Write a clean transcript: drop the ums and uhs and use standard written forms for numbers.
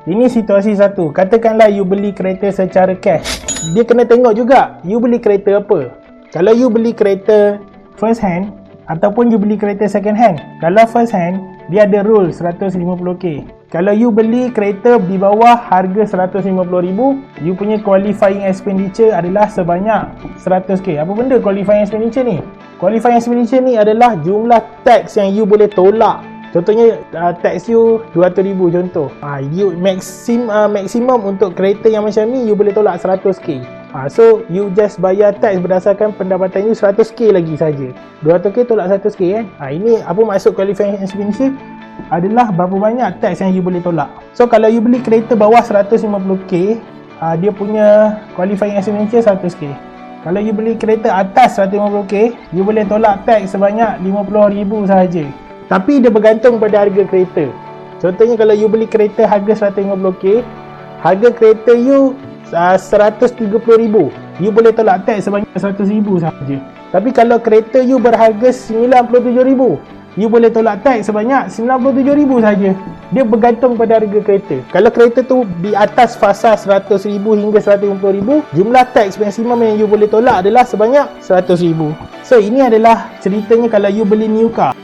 Ini situasi satu. Katakanlah you beli kereta secara cash. Dia kena tengok juga you beli kereta apa. Kalau you beli kereta first hand ataupun you beli kereta second hand. Kalau first hand, dia ada rule 150k. Kalau you beli kereta di bawah harga 150,000, you punya qualifying expenditure adalah sebanyak 100k. Apa benda qualifying expenditure ni? Qualifying expenditure ni adalah jumlah tax yang you boleh tolak. Contohnya tax you 200,000 contoh. You maksimum untuk kereta yang macam ni you boleh tolak 100k. So you just bayar tax berdasarkan pendapatan you 100k lagi saja. 200k tolak 100k kan. Ini apa maksud qualifying expenditure? Adalah berapa banyak tax yang you boleh tolak. So kalau you beli kereta bawah 150k, dia punya qualifying expenditure 100k. Kalau you beli kereta atas 150k, you boleh tolak tax sebanyak 50,000 sahaja. Tapi dia bergantung pada harga kereta. Contohnya kalau you beli kereta harga 150k, harga kereta you 130,000, you boleh tolak tax sebanyak 100,000 sahaja. Tapi kalau kereta you berharga 97,000, you boleh tolak tax sebanyak 97,000 saja. Dia bergantung pada harga kereta. Kalau kereta tu di atas fasa 100,000 hingga 150,000, jumlah tax maksimum yang you boleh tolak adalah sebanyak 100,000. So ini adalah ceritanya kalau you beli new car.